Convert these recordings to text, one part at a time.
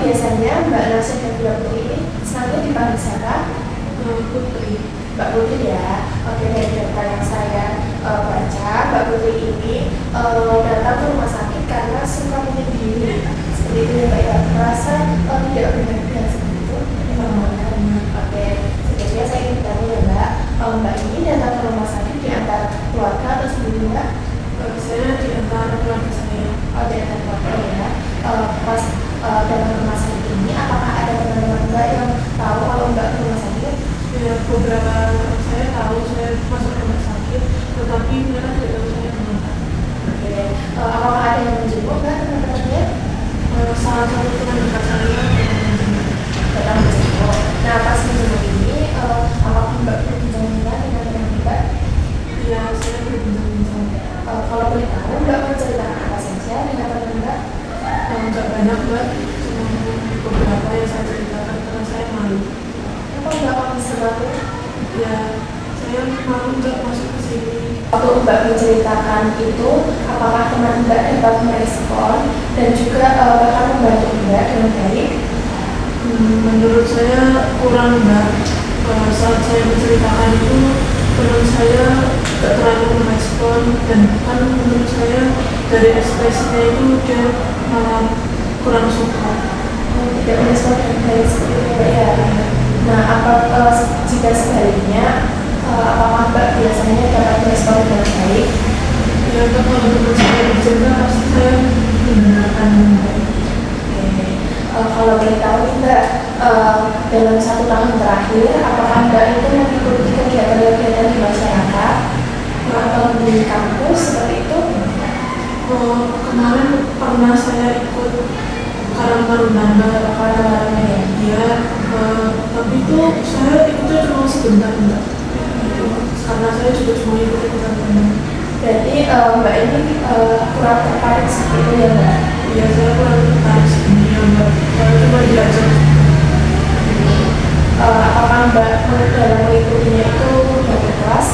biasanya Mbak Nasya dan Mbak Putri ini selalu dipanggil siapa? Putri. Mbak Putri ya. Oke, dari data yang saya baca, Mbak Putri ini datang ke rumah sakit karena suka menyendiri. Seperti itu ya Mbak ya. Merasa tidak benar-benar seperti itu. Oke, sebetulnya saya ingin bertanya ya Mbak, Mbak ini datang ke rumah sakit di antara keluarga atau sendiri Mbak? Saya di antara keluarga saya. Oh, di antara keluarga ya. Pas dalam rumah sakit ini, apakah ada teman-teman Mbak yang tahu kalau Mbak ke rumah sakit? Ya, beberapa saya tahu saya masuk rumah sakit, tetapi mereka tidak tahu saya kemana. Oke, apakah ada yang menjenguk Mbak teman-temannya? Salah satu teman dekat saya Datang menjenguk. Nah, pas menjenguk ini, apakah Mbak berbincang-bincang dengan teman Mbak? ya saya berbincang-bincang. Kalau boleh tahu, Mbak menceritakan apa saja dengan teman Mbak? Nggak banyak Mbak, cuma beberapa yang saya ceritakan karena saya malu. Apa Mbak kok bisa malu? Ya, saya malu nggak masuk ke sini. Waktu Mbak menceritakan itu, apakah teman Mbak dapat merespon dan juga bahkan membantu Mbak dengan baik? Menurut saya kurang Mbak. Saat saya menceritakan itu teman saya tidak terlalu merespon dan bahkan menurut saya dari ekspresinya itu dia malah kurang suka. Tidak merespon dengan baik seperti itu Mbak ya. Nah, jika sebaliknya, apakah Mbak biasanya dapat merespon dengan baik? Ya kalau teman saya bercerita pasti saya mendengarkan dengan baik. Kalau boleh tahu nih Mbak, dalam 1 tahun terakhir, apakah Mbak itu mengikuti kegiatan-kegiatan di masyarakat atau di kampus seperti itu? Kemarin pernah saya ikut Karang Taruna ya, tapi itu saya ikutnya cuma sebentar Mbak. Karena saya juga cuma ikut-ikutan teman. Berarti Mbak ini kurang tertarik seperti itu ya Mbak? Iya, saya kurang tertarik sebenarnya Mbak. Saya cuma diajak. Apakah Mbak dalam mengikutinya itu dari kelas?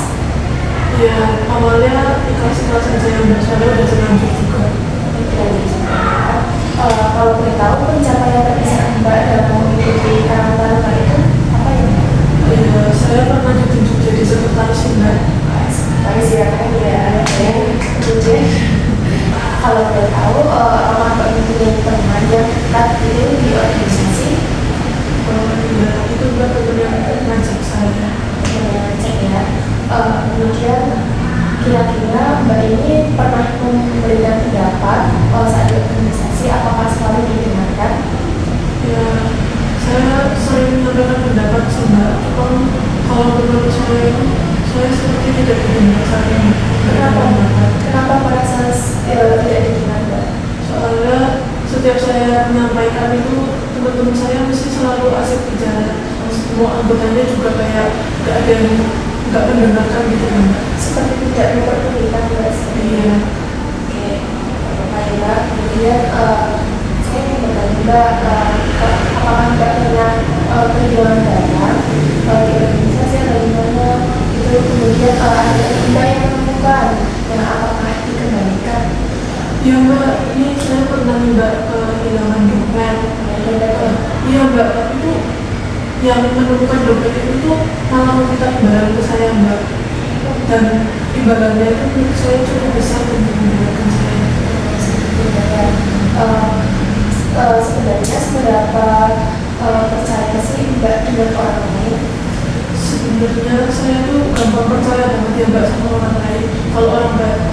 Ya, awalnya ikhlas-ikhlas aja ya Mbak, saya udah terlanjur juga. Kalau boleh tahu pencapaian terbesar Mbak dalam mengikuti Karang Taruna itu apa ya Mbak? Ya, saya pernah ditunjuk jadi sekretaris Mbak. Tapi silakan ya, kemudian kalau boleh tahu, apakah Mbak mempunyai teman yang dekat itu di organisasi? Ya, itu Mbak teman yang ngajak saya. Cek ya. Kemudian kira-kira Mbak ini pernah memberikan pendapat saat di organisasi, apakah selalu didengarkan? Ya, saya sering menyampaikan pendapat sih Mbak. Cuma kalau menurut saya itu saya seperti tidak didengar saat ini. Kenapa merasa tidak didengar Mbak? Soalnya setiap saya menyampaikan itu teman-teman saya mesti selalu asik bicara. Semua anggotanya juga kayak nggak ada yang nggak mendengarkan gitu Mbak. Seperti tidak memperdulikan Mbak seperti Iya. Oke, baik Mbak. Kemudian saya ingin bertanya Mbak, apakah Mbak pernah kehilangan barang di organisasi atau gimana? Itu kemudian ada Mbak yang menemukan, yang apakah dikembalikan? Ya Mbak, ini saya pernah Mbak kehilangan dompet. Iya Mbak, tapi itu yang menemukan dompet itu tuh malah meminta imbalan ke saya Mbak. Dan imbalannya itu menurut saya cukup besar untuk membuatkan saya. Sebenarnya seberapa percaya sih Mbak dengan orang lain? Sebenarnya saya tuh gampang percaya banget ya Mbak sama orang lain. Kalau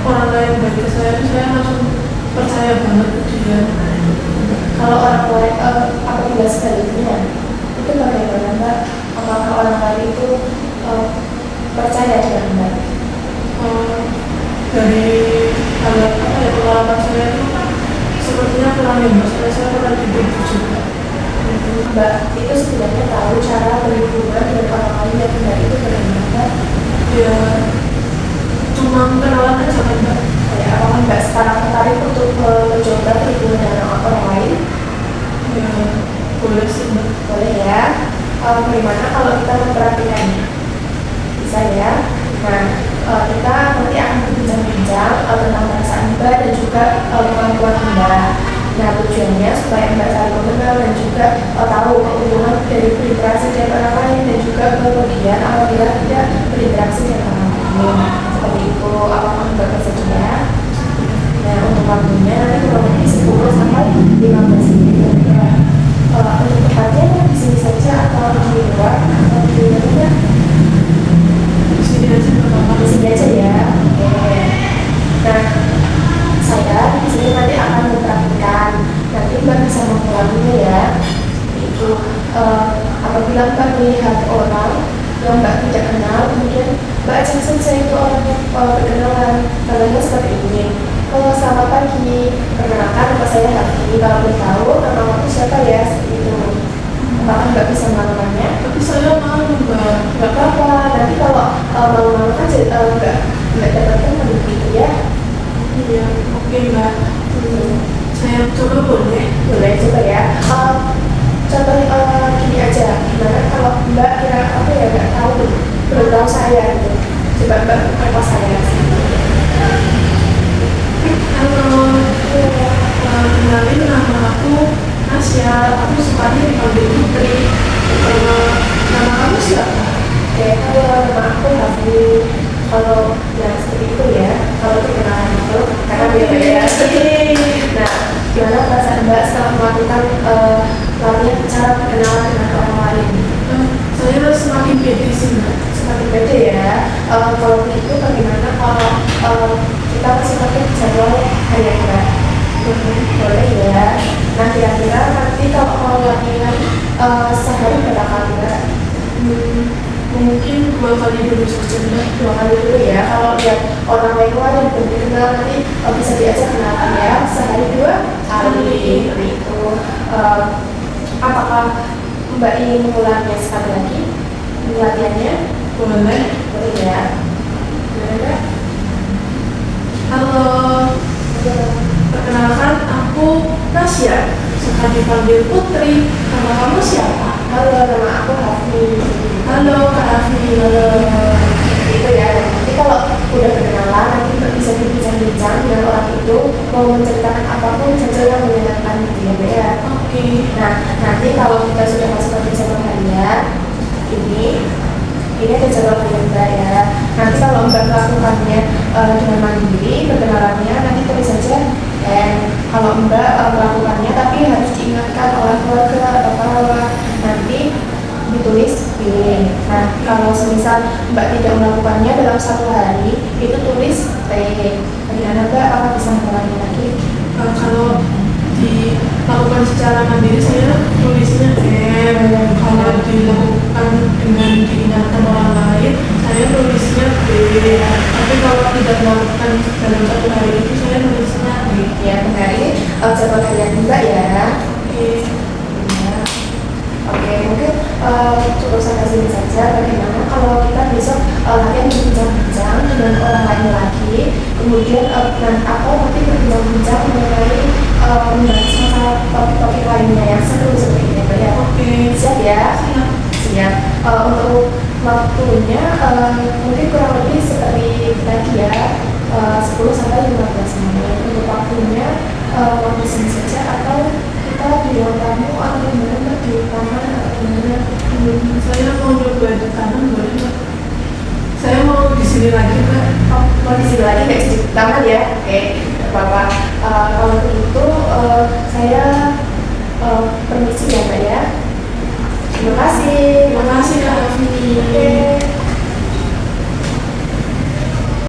orang lain baik ke saya langsung percaya banget ke dia. Kalau orang lain, apabila sebaliknya, itu bagaimana Mbak? Apakah orang lain itu percaya dengan Mbak? Dari pengalaman saya itu sepertinya kurang ya Mbak. Saya pernah dituduh juga. Mbak itu sebenarnya tahu cara berhubungan dengan orang lain yang benar itu bagaimana Mbak? Ya, cuma kenalan aja kan Mbak. Ya, apakah Mbak sekarang tertarik untuk mencoba berhubungan dengan orang lain? Ya, boleh sih Mbak. Boleh ya. Bagaimana kalau kita memperhatikannya? Bisa ya. Nah, kita nanti akan berbincang-bincang tentang perasaan Mbak dan juga kemampuan Mbak. Nah tujuannya supaya Mbak saling mengenal dan juga tahu keuntungan dari berinteraksi dengan orang lain dan juga kerugian apabila tidak berinteraksi dengan orang lain. Seperti itu, apakah Mbak bersedia? Nah untuk waktunya nanti kurang lebih 10 sampai 15 menit. Untuk tempatnya di sini saja atau di luar atau di mana? Di sini aja nggak apa-apa. Di sini aja ya. Oke. Nah, saya di sini nanti akan mempraktikkan. Nanti Mbak bisa mengulanginya ya. Itu apabila Mbak melihat orang yang Mbak tidak kenal, kemudian Mbak ajak saja itu orang yang berkenalan. Namanya seperti ini. Selamat pagi, perkenalkan nama saya Hafi. Kalau boleh tahu nama aku siapa ya? Seperti itu. Apakah Mbak bisa melakukannya? Tapi saya malu Mbak. Nggak apa-apa. Nanti kalau malu-malu kan nggak dapatkan begitu ya. Iya, oke Mbak. Saya coba boleh? Boleh coba ya. Contoh gini aja. Gimana kalau Mbak kira apa ya nggak tahu, belum tahu saya gitu. Coba Mbak apa saya? Halo, kenalin nama aku Nasya. Aku sukanya dipanggil Putri. Nama kamu siapa? Oke, halo, nama aku Hafi. Kalau ya seperti itu ya, kalau perkenalan itu karena beda-beda. Nah, gimana perasaan Mbak setelah melakukan latihan cara perkenalan dengan orang lain? Saya semakin pede sih Mbak. Semakin beda ya. Kalau begitu bagaimana kalau kita masih pakai jadwal harian Mbak? Boleh ya. Nah, kira-kira nanti kalau mau latihan sehari berapa kali Mbak? Mungkin 2 kali dulu saja Mbak. 2 kali dulu ya. Kalau lihat orang lain yang belum dikenal nanti bisa diajak kenalan ya. Sehari 2 kali itu. Apakah Mbak ingin mengulanginya sekali lagi latihannya? Boleh. Boleh ya. Boleh. Halo, perkenalkan aku Nasya. Suka dipanggil Putri. Nama kamu siapa? Halo, nama aku Hafi. Halo Kak Afi. Halo. Itu ya. Nanti kalau udah berkenalan nanti Mbak bisa berbincang-bincang dengan orang itu, mau menceritakan apapun saja yang menyenangkan gitu ya Mbak ya. Oke. Nah, nanti kalau kita sudah masuk ke jadwal harian, ini ada jadwal harian Mbak ya. Nanti kalau Mbak melakukannya dengan mandiri, perkenalannya nanti tulis saja. Dan kalau Mbak melakukannya, tapi harus diingatkan oleh keluarga atau kawan, nanti ditulis B. Nah, kalau semisal Mbak tidak melakukannya dalam 1 hari, itu tulis T. Bagaimana Mbak? Apa bisa mengulangi lagi? Kalau dilakukan secara mandiri saya tulisnya M. Kalau dilakukan dengan diingatkan orang lain saya tulisnya B. Tapi kalau tidak melakukan dalam 1 hari itu saya tulisnya B. Ya, benar. Ini jadwal harian Mbak ya. Oke. Ya. Oke, mungkin cukup sampai sini saja. Bagaimana kalau kita besok latihan berbincang-bincang dengan orang lain lagi, kemudian atau nanti berbincang-bincang mengenai membahas masalah topik-topik lainnya yang seru seperti ini, Mbak ya. Oke. Siap ya? Siap. Untuk waktunya mungkin kurang lebih seperti tadi ya, 10 sampai 15 menit. Untuk waktunya mau di sini saja atau kita di ruang tamu atau di mana Mbak? Di taman atau di mana? Saya mau nyoba di taman boleh Mbak? Saya mau di sini lagi Mbak. Oh, mau di sini lagi nggak di taman